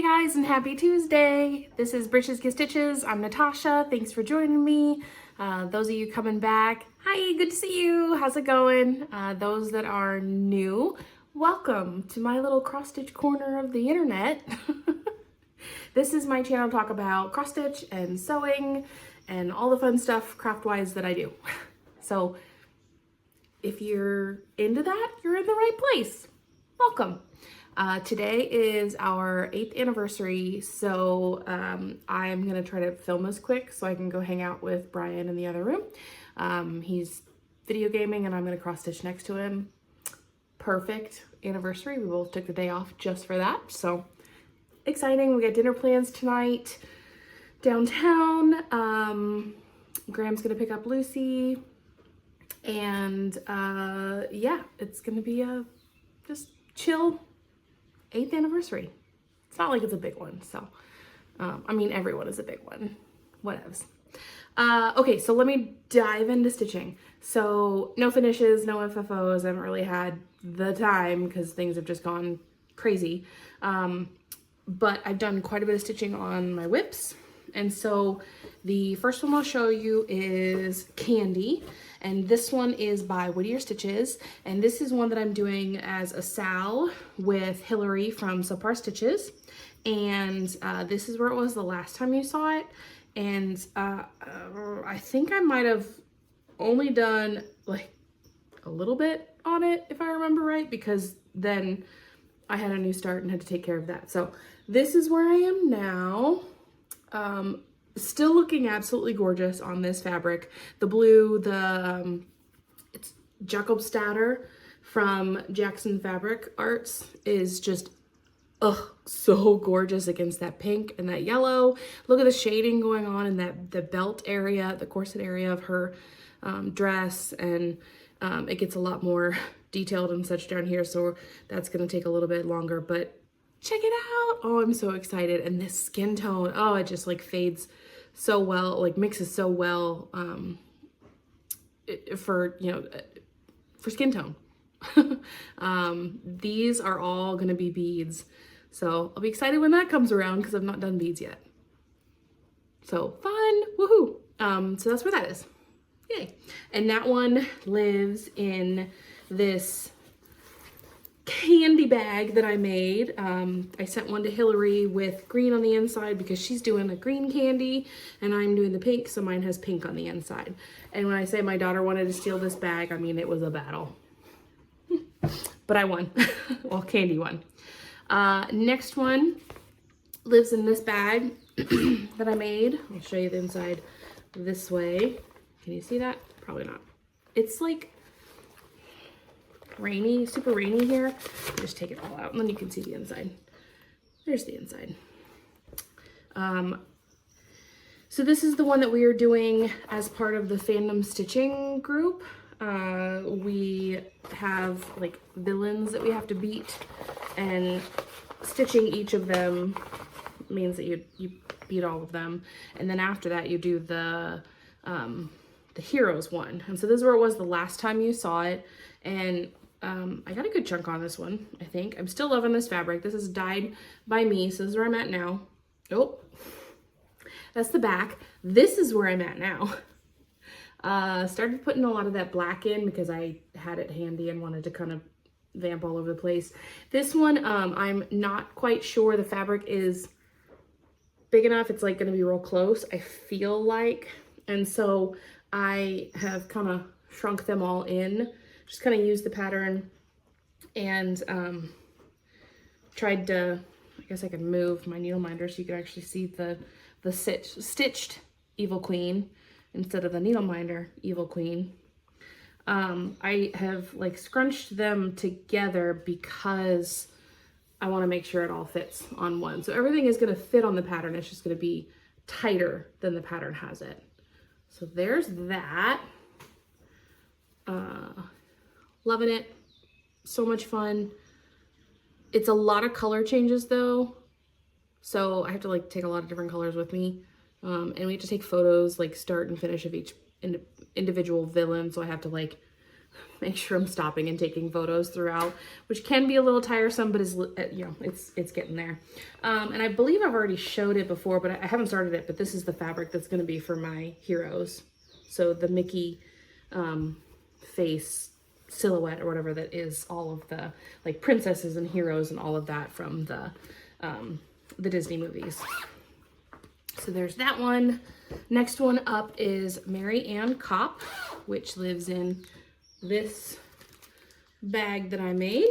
Hey guys, and happy Tuesday. This is Britches Get Stitches. I'm Natasha. Thanks for joining me. Those of you coming back, hi, good to see you. How's it going? Those that are new, welcome to my little cross-stitch corner of the internet. This is my channel to talk about cross-stitch and sewing and all the fun stuff craft-wise that I do. So if you're into that, you're in the right place. Welcome. Today is our 8th anniversary, so I'm gonna try to film this quick so I can go hang out with Brian in the other room. He's video gaming and I'm gonna cross stitch next to him. Perfect anniversary. We both took the day off just for that, so exciting. We got dinner plans tonight downtown. Graham's gonna pick up Lucy, and yeah, it's gonna be a just chill 8th anniversary. It's not like it's a big one, so I mean, everyone is a big one, whatevs. Okay, so let me dive into stitching. So no finishes, no FFOs. I haven't really had the time because things have just gone crazy, but I've done quite a bit of stitching on my whips. And so the first one I'll show you is Candie, and this one is by Whittier Stitches, and this is one that I'm doing as a Sal with Hillary from Subpar Stitches, and this is where it was the last time you saw it, and I think I might have only done like a little bit on it if I remember right, because then I had a new start and had to take care of that. So this is where I am now. Still looking absolutely gorgeous on this fabric. The blue, it's Jacob Statter from Jackson Fabric Arts is just, so gorgeous against that pink and that yellow. Look at the shading going on in the belt area, the corset area of her dress, and it gets a lot more detailed and such down here, so that's gonna take a little bit longer, but check it out. Oh, I'm so excited. And this skin tone, oh, it just like fades so well, like mixes so well for, you know, for skin tone. These are all gonna be beads. So I'll be excited when that comes around because I've not done beads yet. So fun, woohoo. So that's where that is, yay. And that one lives in this candy bag that I made. I sent one to Hillary with green on the inside because she's doing a green candy and I'm doing the pink, so mine has pink on the inside. And when I say my daughter wanted to steal this bag, I mean it was a battle. But I won. Well, Candie won. Next one lives in this bag that I made. I'll show you the inside this way. Can you see that? Probably not. It's like rainy, super rainy here. Just take it all out and then you can see the inside. There's the inside. So this is the one that we are doing as part of the Fandom stitching group. We have like villains that we have to beat, and stitching each of them means that you beat all of them, and then after that you do the heroes one. And so this is where it was the last time you saw it, and I got a good chunk on this one, I think. I'm still loving this fabric. This is dyed by me, so this is where I'm at now. Oh, that's the back. This is where I'm at now. Started putting a lot of that black in because I had it handy and wanted to kind of vamp all over the place. This one, I'm not quite sure the fabric is big enough. It's like gonna be real close, I feel like. And so I have kind of shrunk them all in. Just kind of used the pattern and tried to, I guess I can move my needle minder so you can actually see the stitched Evil Queen instead of the needle minder Evil Queen. I have like scrunched them together because I want to make sure it all fits on one. So everything is going to fit on the pattern. It's just going to be tighter than the pattern has it. So there's that. Loving it. So much fun. It's a lot of color changes though, so I have to like take a lot of different colors with me, and we have to take photos like start and finish of each individual villain, so I have to like make sure I'm stopping and taking photos throughout, which can be a little tiresome, but is, you know, it's getting there. And I believe I've already showed it before, but I haven't started it, but this is the fabric that's going to be for my heroes. So the Mickey face silhouette or whatever that is all of the like princesses and heroes and all of that from the Disney movies. So there's that one. Next one up is Maryanne Cop, which lives in this bag that I made.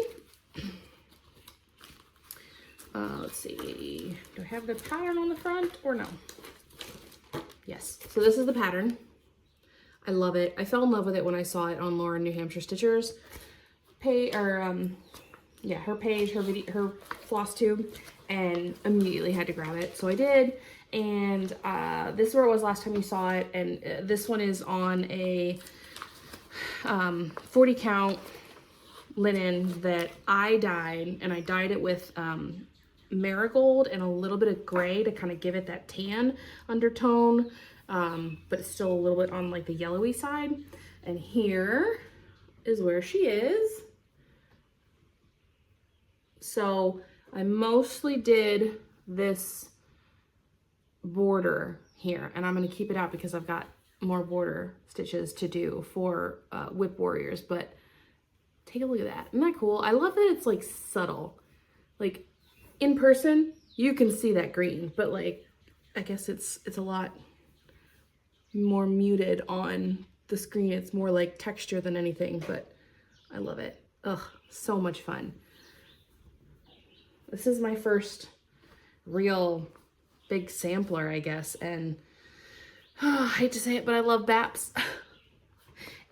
Let's see, do I have the pattern on the front or no? Yes, so this is the pattern. I love it. I fell in love with it when I saw it on Lauren New Hampshire Stitchers page, or yeah, her page, her video, her Flosstube, and immediately had to grab it. So I did, and this is where it was last time you saw it, and this one is on a 40 count linen that I dyed, and I dyed it with marigold and a little bit of gray to kind of give it that tan undertone, but it's still a little bit on like the yellowy side. And here is where she is. So I mostly did this border here, and I'm going to keep it out because I've got more border stitches to do for Whip Warriors, but take a look at that. Isn't that cool? I love that it's like subtle. Like in person, you can see that green, but like, I guess it's a lot more muted on the screen. It's more like texture than anything, but I love it. Ugh, so much fun. This is my first real big sampler, I guess, and I hate to say it, but I love Baps.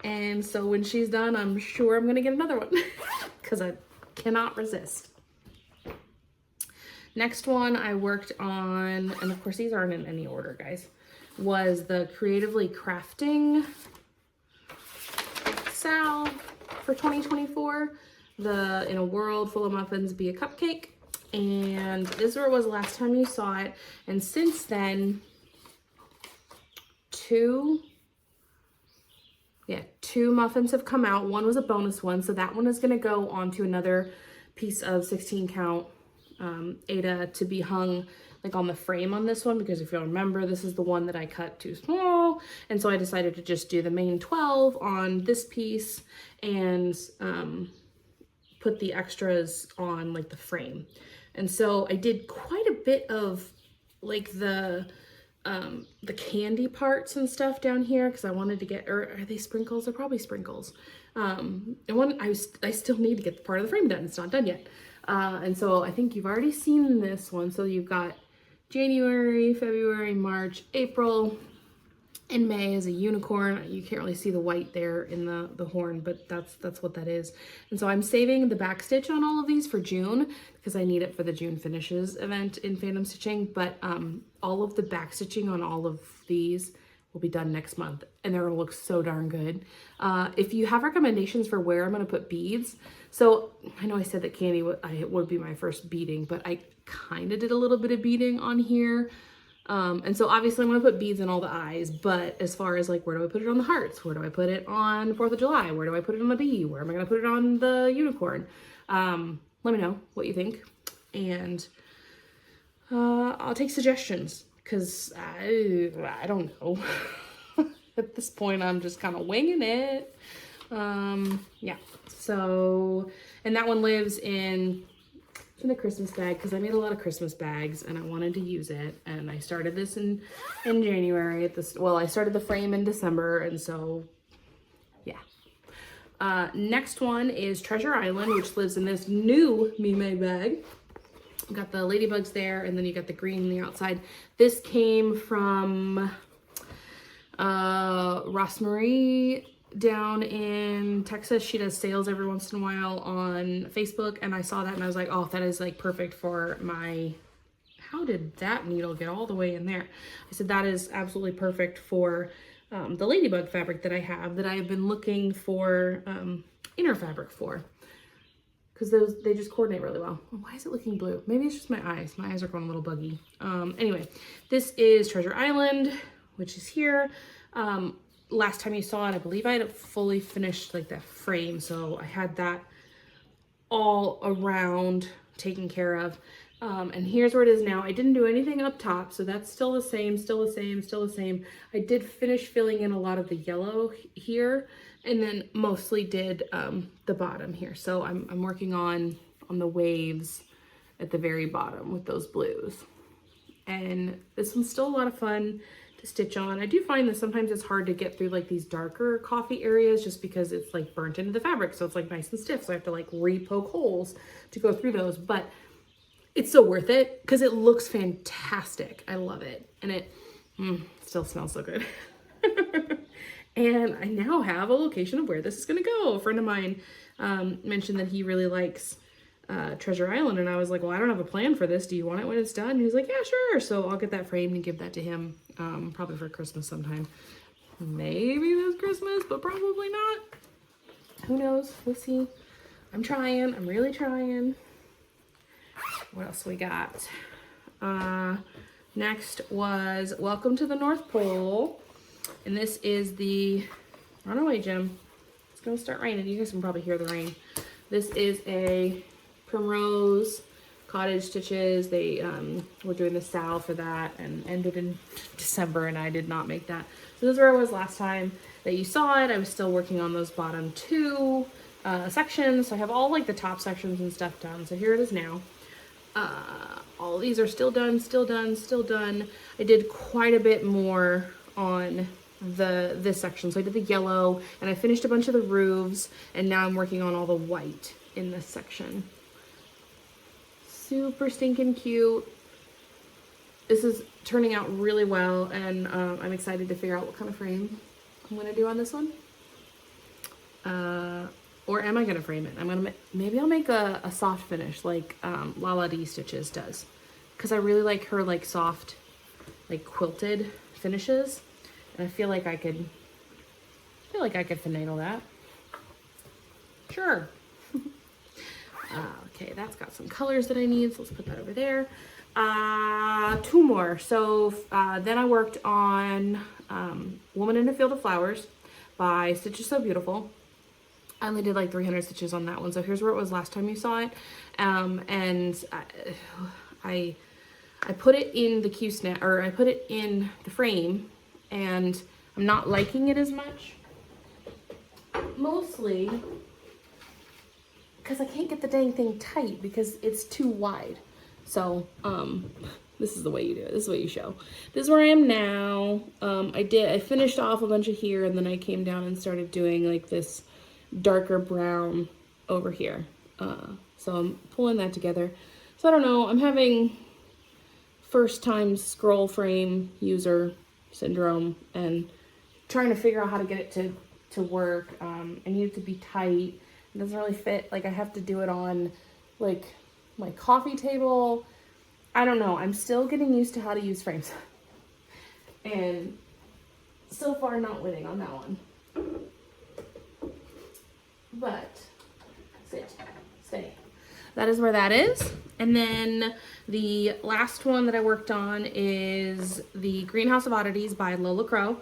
And so when she's done, I'm sure I'm gonna get another one because I cannot resist. Next one I worked on, and of course these aren't in any order, guys, was the Creatively Crafting salve for 2024. The In a World Full of Muffins, Be a Cupcake. And this is where it was last time you saw it. And since then, two muffins have come out. One was a bonus one, so that one is going to go onto another piece of 16 count Eder to be hung like on the frame on this one, because if you'll remember, this is the one that I cut too small, and so I decided to just do the main 12 on this piece and put the extras on like the frame. And so I did quite a bit of like the candy parts and stuff down here because I wanted to get, or are they sprinkles? They're probably sprinkles. And I still need to get the part of the frame done. It's not done yet. And so I think you've already seen this one. So you've got January, February, March, April, and May is a unicorn. You can't really see the white there in the horn, but that's what that is. And so I'm saving the back stitch on all of these for June because I need it for the June Finishes event in Fandom Stitching. But all of the back stitching on all of these will be done next month, and they're gonna look so darn good. If you have recommendations for where I'm gonna put beads, so I know I said that Candie would be my first beading, but I kind of did a little bit of beading on here. And so obviously I'm gonna put beads in all the eyes, but as far as like, where do I put it on the hearts? Where do I put it on 4th of July? Where do I put it on the bee? Where am I gonna put it on the unicorn? Let me know what you think. And I'll take suggestions because I don't know. At this point, I'm just kind of winging it. Yeah, so, and that one lives in a Christmas bag because I made a lot of Christmas bags and I wanted to use it. And I started this in January at this, well, I started the frame in December, and so yeah. Next one is Treasure Island, which lives in this new Me Made bag. You've got the ladybugs there, and then you got the green on the outside. This came from Rosemarie down in Texas. She does sales every once in a while on Facebook, and I saw that and I was like, oh, that is like perfect for my, how did that needle get all the way in there? I said that is absolutely perfect for the ladybug fabric that I have, that I have been looking for inner fabric for, because they just coordinate really well. Why is it looking blue? Maybe it's just my eyes. My eyes are going a little buggy. Anyway, this is Treasure Island, which is here. last time you saw it, I believe I had fully finished like that frame. So I had that all around taken care of. And here's where it is now. I didn't do anything up top, so that's still the same, still the same, still the same. I did finish filling in a lot of the yellow here, and then mostly did the bottom here. So I'm working on the waves at the very bottom with those blues. And this one's still a lot of fun to stitch on. I do find that sometimes it's hard to get through like these darker coffee areas just because it's like burnt into the fabric. So it's like nice and stiff. So I have to like re-poke holes to go through those, but it's so worth it because it looks fantastic. I love it. And it still smells so good. And I now have a location of where this is gonna go. A friend of mine mentioned that he really likes Treasure Island, and I was like, well, I don't have a plan for this. Do you want it when it's done? And he was like, yeah, sure. So I'll get that framed and give that to him probably for Christmas sometime. Maybe this Christmas, but probably not. Who knows? We'll see. I'm trying. I'm really trying. What else we got? Next was Welcome to the North Pole. And this is the, run away, Jim. It's gonna start raining. You guys can probably hear the rain. This is a Primrose Cottage stitches. They were doing the sale for that and ended in December, and I did not make that. So this is where I was last time that you saw it. I was still working on those bottom two sections. So I have all like the top sections and stuff done. So here it is now. All these are still done, still done, still done. I did quite a bit more on this section. So I did the yellow and I finished a bunch of the roofs, and now I'm working on all the white in this section. Super stinking cute. This is turning out really well, and I'm excited to figure out what kind of frame I'm gonna do on this one. Or am I gonna frame it? Maybe I'll make a soft finish like LolaCrow Stitches does, because I really like her like soft, like quilted finishes, and I feel like I could finagle that. Sure. Okay, that's got some colors that I need, so let's put that over there. Two more. So then I worked on Woman in a Field of Flowers by StitchesSewBeautiful. I only did like 300 stitches on that one. So here's where it was last time you saw it. And I put it in the Q-snap, or I put it in the frame, and I'm not liking it as much. Mostly because I can't get the dang thing tight because it's too wide. So, this is the way you do it. This is what you show. This is where I am now. I finished off a bunch of here, and then I came down and started doing like this darker brown over here. So I'm pulling that together. So I don't know, I'm having first time scroll frame user syndrome and trying to figure out how to get it to work. I need it to be tight. It doesn't really fit. Like I have to do it on like my coffee table. I don't know. I'm still getting used to how to use frames. And so far not winning on that one. But stay. That is where that is. And then the last one that I worked on is the Greenhouse of Oddities by LolaCrow.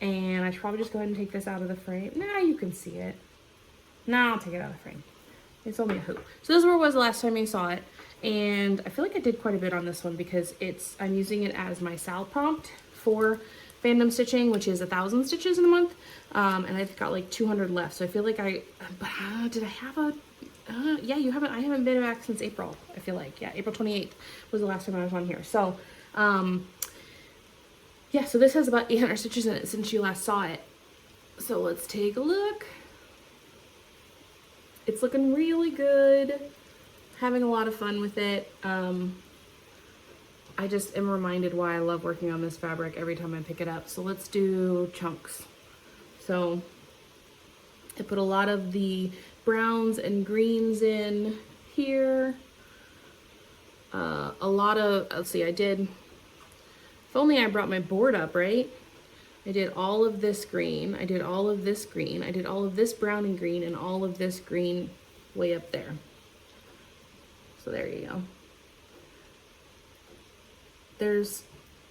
And I should probably just go ahead and take this out of the frame. Nah, you can see it. Nah, I'll take it out of the frame. It's only a hoop. So this is where it was the last time you saw it. And I feel like I did quite a bit on this one because I'm using it as my sal prompt for Fandom stitching, which is 1,000 stitches in a month. And I've got like 200 left. So I feel like did I have a, yeah, I haven't been back since April, I feel like. Yeah, April 28th was the last time I was on here. So, yeah, so this has about 800 stitches in it since you last saw it. So let's take a look. It's looking really good. Having a lot of fun with it. I just am reminded why I love working on this fabric every time I pick it up. So let's do chunks. So I put a lot of the browns and greens in here. A lot of, let's see, if only I brought my board up, right? I did all of this green, I did all of this green, I did all of this brown and green, and all of this green way up there. So there you go. There's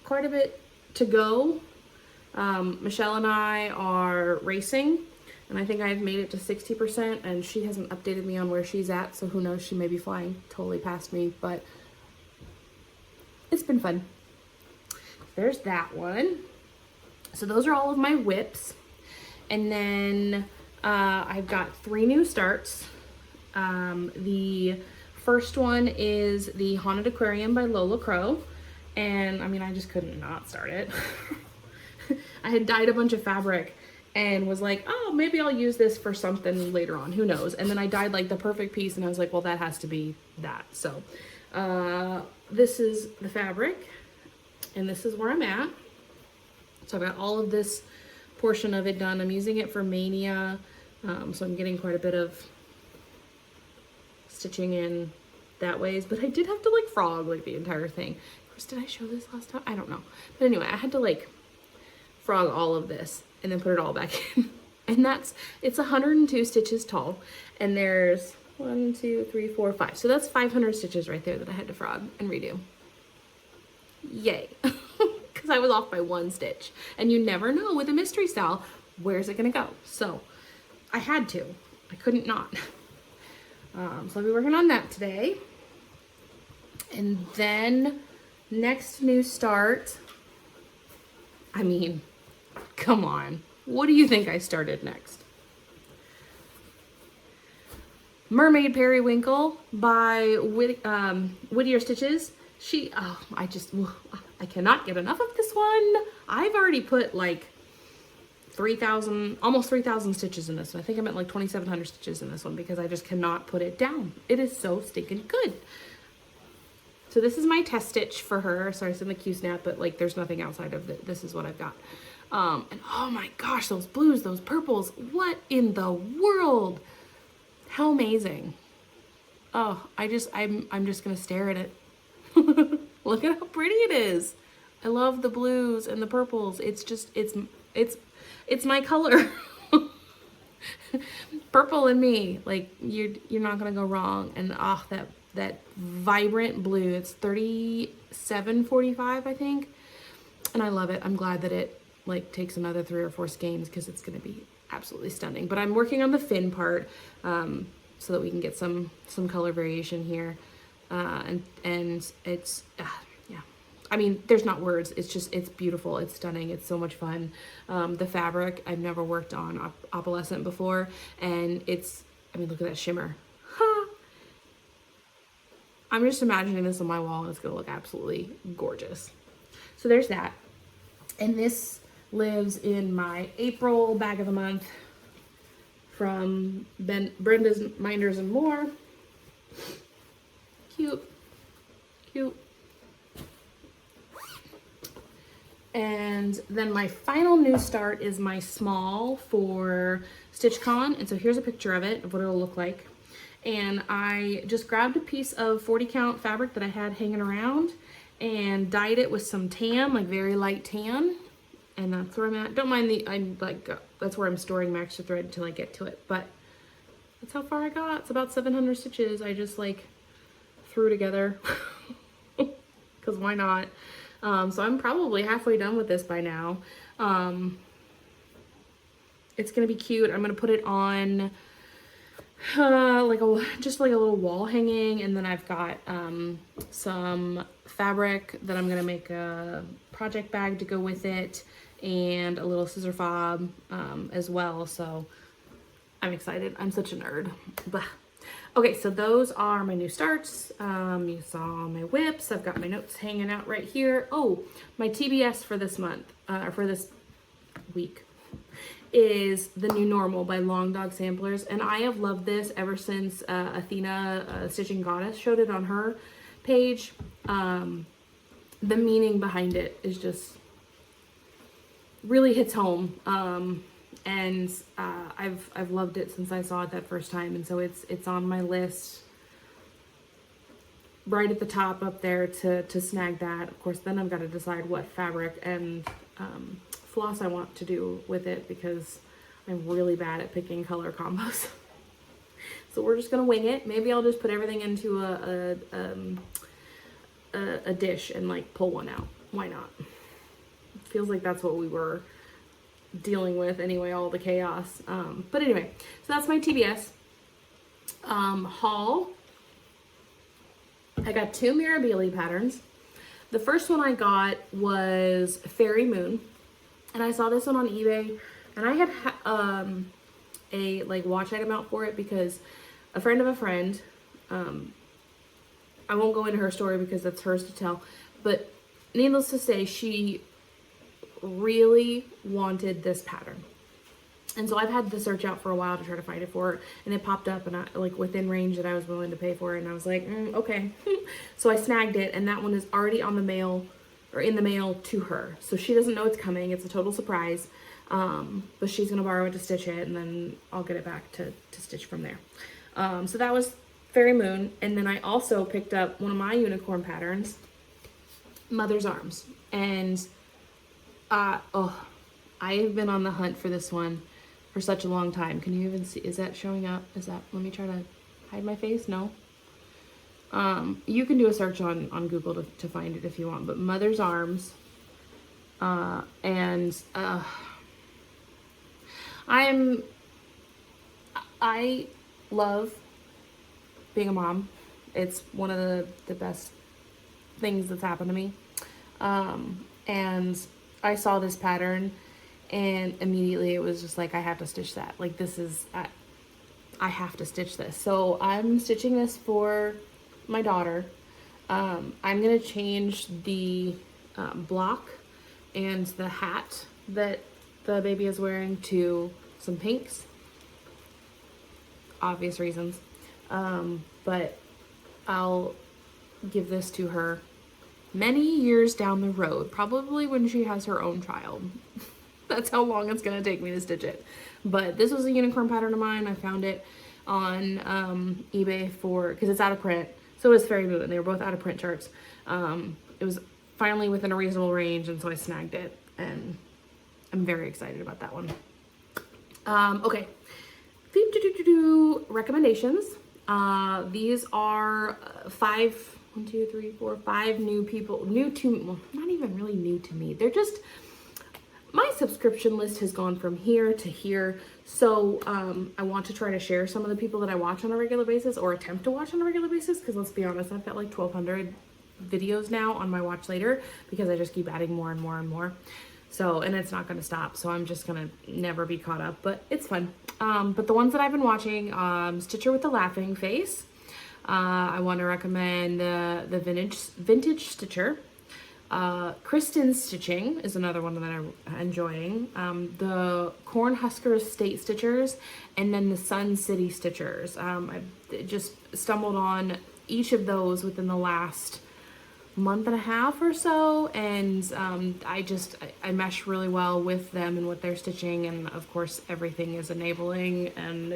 quite a bit to go. Michelle and I are racing, and I think I've made it to 60%, and she hasn't updated me on where she's at, so who knows, she may be flying totally past me, but it's been fun. There's that one. So those are all of my whips. And then I've got 3 new starts. The first one is the Haunted Aquarium by LolaCrow. And I mean, I just couldn't not start it. I had dyed a bunch of fabric and was like, oh, maybe I'll use this for something later on, who knows. And then I dyed like the perfect piece and I was like, well, that has to be that. So this is the fabric and this is where I'm at. So I've got all of this portion of it done. I'm using it for Mania, so I'm getting quite a bit of stitching in that ways, but I did have to like frog like the entire thing. Of course, did I show this last time? I don't know. But anyway, I had to like frog all of this and then put it all back in. And it's 102 stitches tall, and there's 1, 2, 3, 4, 5. So that's 500 stitches right there that I had to frog and redo. Yay. Because I was off by 1 stitch, and you never know with a mystery style, where's it gonna go? So I had to, I couldn't not. So I'll be working on that today. And then next new start, I mean, come on. What do you think I started next? Mermaid Perrywinkle by Whittier Stitches. I cannot get enough of this one. I've already put like 3,000, almost 3,000 stitches in this one. I think I'm at like 2,700 stitches in this one because I just cannot put it down. It is so stinking good. So this is my test stitch for her. Sorry, it's in the Q-snap, but like there's nothing outside of it. This is what I've got. And oh my gosh, those blues, those purples, what in the world? How amazing. Oh, I'm just gonna stare at it. Look at how pretty it is. I love the blues and the purples. It's just, it's my color. Purple and me, like you're not gonna go wrong. And oh, that vibrant blue, it's 37.45, I think. And I love it. I'm glad that it like takes another 3 or 4 skeins because it's gonna be absolutely stunning. But I'm working on the fin part so that we can get some color variation here. And it's, yeah, I mean, there's not words. It's just, it's beautiful. It's stunning. It's so much fun. The fabric, I've never worked on opalescent before, and it's, I mean, look at that shimmer. I'm just imagining this on my wall and it's gonna look absolutely gorgeous. So there's that. And this lives in my April bag of the month from Brenda's Minders and More. Cute, cute. And then my final new start is my small for StitchCon. And so here's a picture of it, of what it'll look like. And I just grabbed a piece of 40 count fabric that I had hanging around and dyed it with some tan, like very light tan. And that's where I'm at. Don't mind that's where I'm storing my extra thread until I get to it. But that's how far I got. It's about 700 stitches. I just like threw together because why not? So I'm probably halfway done with this by now. It's gonna be cute. I'm gonna put it on just like a little wall hanging, and then I've got some fabric that I'm gonna make a project bag to go with it, and a little scissor fob as well. So I'm excited. I'm such a nerd. Blah. Okay, so those are my new starts. You saw my whips. I've got my notes hanging out right here. Oh, my TBS for this month, for this week, is The New Normal by Long Dog Samplers. And I have loved this ever since Athena, Stitching Goddess, showed it on her page. The meaning behind it is just really hits home. And I've loved it since I saw it that first time, and so it's on my list right at the top up there to snag that. Of course, then I've got to decide what fabric and floss I want to do with it, because I'm really bad at picking color combos. So we're just gonna wing it. Maybe I'll just put everything into a dish and like pull one out. Why not? It feels like that's what we were dealing with anyway, all the chaos. But anyway, so that's my TBS haul. I got 2 Mirabelle patterns. The first one I got was Fairy Moon, and I saw this one on eBay, and I had a like watch item out for it because a friend of a friend, I won't go into her story because that's hers to tell, but needless to say, she really wanted this pattern. And so I've had to search out for a while to try to find it for her, and it popped up and I like within range that I was willing to pay for it, and I was like, okay. So I snagged it, and that one is already on the mail or in the mail to her. So she doesn't know it's coming. It's a total surprise. But she's gonna borrow it to stitch it, and then I'll get it back to stitch from there. So that was Fairy Moon. And then I also picked up one of my unicorn patterns, Mother's Arms. And oh, I've been on the hunt for this one for such a long time. Can you even see? Is that showing up? Is that, let me try to hide my face. No. You can do a search on Google to find it if you want, but Mother's Arms. I love being a mom. It's one of the best things that's happened to me. And I saw this pattern, and immediately it was just like, I have to stitch that. Like, this is, I have to stitch this. So I'm stitching this for my daughter. I'm gonna change the block and the hat that the baby is wearing to some pinks. Obvious reasons. But I'll give this to her many years down the road, probably when she has her own child. That's how long it's gonna take me to stitch it. But this was a unicorn pattern of mine. I found it on eBay because it's out of print. So is Fairy Moon. They were both out of print charts. It was finally within a reasonable range, and so I snagged it, and I'm very excited about that one. Okay, recommendations. These are 5 new people, well, not even really new to me. They're just, my subscription list has gone from here to here. So I want to try to share some of the people that I watch on a regular basis, or attempt to watch on a regular basis, because let's be honest, I've got like 1,200 videos now on my watch later because I just keep adding more and more and more. So, and it's not going to stop. So I'm just going to never be caught up, but it's fun. But the ones that I've been watching, Stitcher with the Laughing Face. I want to recommend the Vintage Stitcher. Kristen's Stitching is another one that I'm enjoying. The Cornhusker State Stitchers, and then the Sun City Stitchers. I just stumbled on each of those within the last month and a half or so, and I mesh really well with them and what they're stitching, and of course everything is enabling, and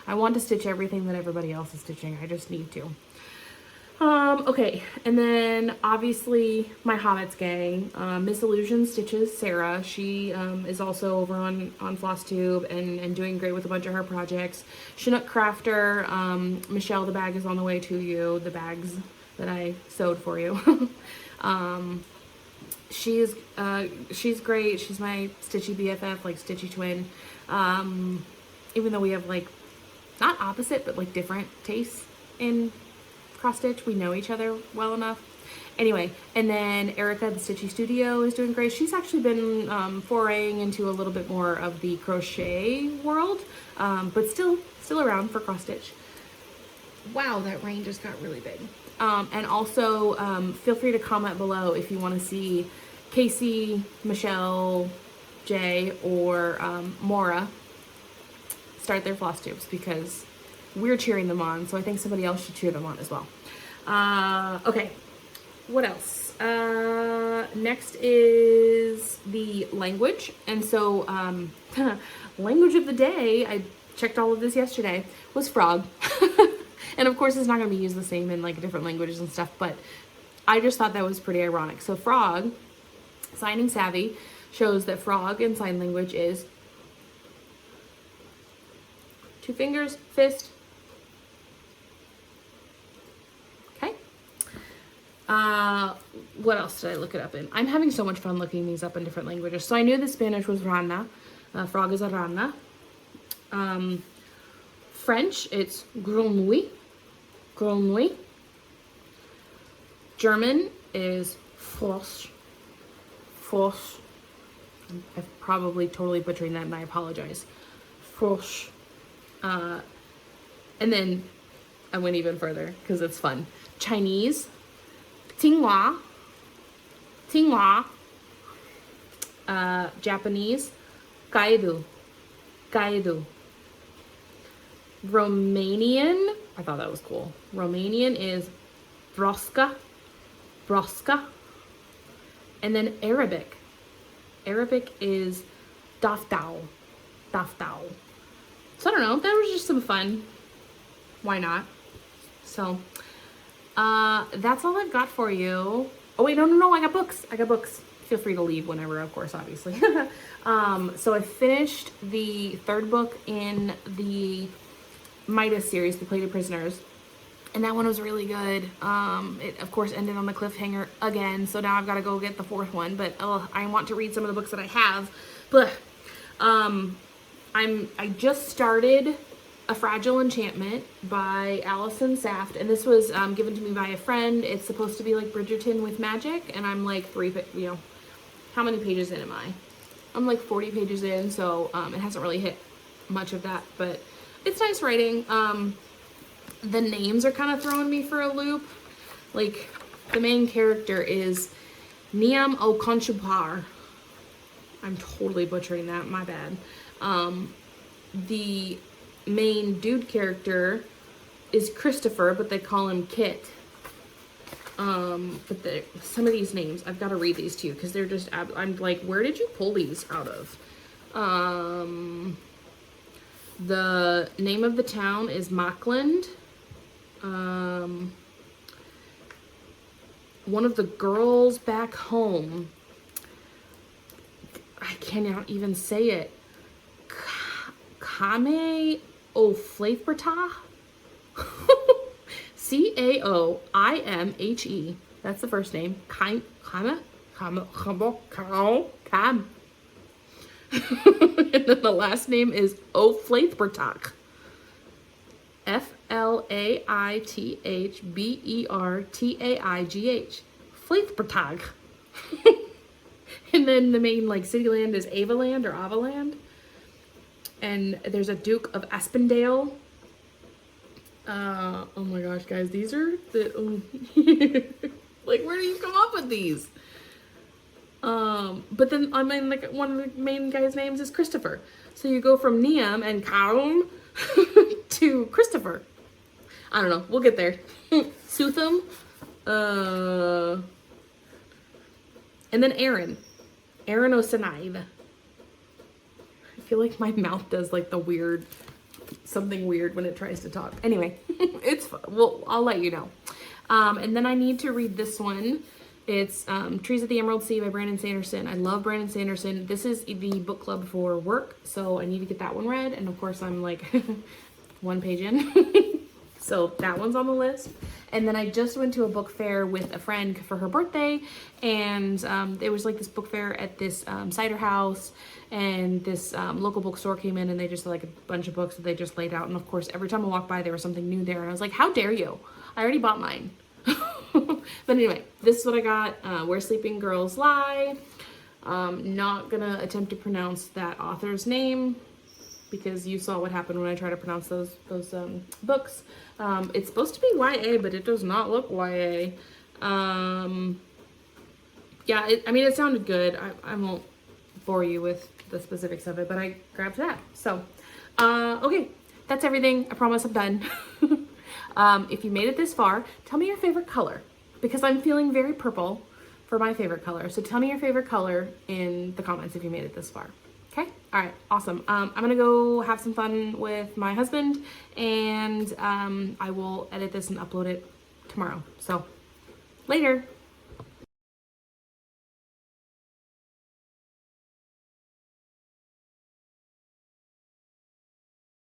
I want to stitch everything that everybody else is stitching. I just need to. Okay, and then obviously my Hobbits Gang, Miss Illusion Stitches, Sarah. She is also over on Flosstube and doing great with a bunch of her projects. Chinook Crafter, Michelle, the bag is on the way to you. The bags that I sewed for you. She's great. She's my stitchy BFF, like stitchy twin. Even though we have like not opposite, but like different tastes in cross stitch, we know each other well enough. Anyway, and then Erica, the Stitchy Studio, is doing great. She's actually been foraying into a little bit more of the crochet world, but still around for cross stitch. Wow, that rain just got really big. And also, feel free to comment below if you want to see Casey, Michelle, Jay, or Maura start their floss tubes, because we're cheering them on, so I think somebody else should cheer them on as well. Okay, what else? Next is the language. And so, language of the day, I checked all of this yesterday, was frog. And of course, it's not going to be used the same in like different languages and stuff, but I just thought that was pretty ironic. So frog, signing savvy, shows that frog in sign language is 2 fingers, fist. Okay. What else did I look it up in? I'm having so much fun looking these up in different languages. So I knew the Spanish was rana. Frog is a rana. French, it's grenouille. Grenouille. German is Frosch. Frosch. I'm probably totally butchering that and I apologize. Frosch. And then I went even further because it's fun. Chinese, Tinghua. Tinghua. Japanese, Kaidu. Kaidu. Romanian, I thought that was cool. Romanian is Broska. Broska. And then Arabic. Arabic is Daftao. Daftao. So I don't know, that was just some fun. Why not? So, that's all I've got for you. Oh wait, no, I got books. I got books. Feel free to leave whenever, of course, obviously. So I finished the third book in the Midas series, The Plated Prisoners. And that one was really good. It, of course, ended on the cliffhanger again. So now I've got to go get the fourth one. But I want to read some of the books that I have. But I just started A Fragile Enchantment by Allison Saft. And this was given to me by a friend. It's supposed to be like Bridgerton with magic. And I'm like how many pages in am I? I'm like 40 pages in. So it hasn't really hit much of that. But it's nice writing. The names are kind of throwing me for a loop. Like, the main character is Niam Okonchupar. I'm totally butchering that, my bad. The main dude character is Christopher, but they call him Kit. But some of these names, I've got to read these to you, because they're just, I'm like, where did you pull these out of? The name of the town is Makland. One of the girls back home, I cannot even say it. Kame Oflaithberta? Caoimhe. That's the first name. Kam. And then the last name is Oflaithbertach. Flaithbertaigh. Flaithbertag. And then the main like city land is Avaland or Avaland. And there's a Duke of Aspendale. Oh my gosh, guys, these are the like, where do you come up with these? But then I mean, like, one of the main guy's names is Christopher. So you go from Niam and Kaum to Christopher. I don't know. We'll get there. Sutham. And then Aaron. Aaron Osenaid. I feel like my mouth does like the weird, something weird when it tries to talk. Anyway, it's fun. Well, I'll let you know. And then I need to read this one. It's Trees at the Emerald Sea by Brandon Sanderson. I love Brandon Sanderson. This is the book club for work, so I need to get that one read. And of course, I'm like one page in. So that one's on the list. And then I just went to a book fair with a friend for her birthday. And there was like this book fair at this cider house. And this local bookstore came in and they just had like a bunch of books that they just laid out. And of course, every time I walked by, there was something new there. And I was like, how dare you? I already bought mine. But anyway, this is what I got. Where Sleeping Girls Lie. Not gonna attempt to pronounce that author's name because you saw what happened when I tried to pronounce those books. It's supposed to be YA, but it does not look YA. Yeah, I mean, it sounded good. I won't bore you with the specifics of it, but I grabbed that. So, okay, that's everything. I promise I'm done. If you made it this far, tell me your favorite color, because I'm feeling very purple for my favorite color. So tell me your favorite color in the comments if you made it this far. Okay? All right, awesome. I'm gonna go have some fun with my husband, and I will edit this and upload it tomorrow. So later.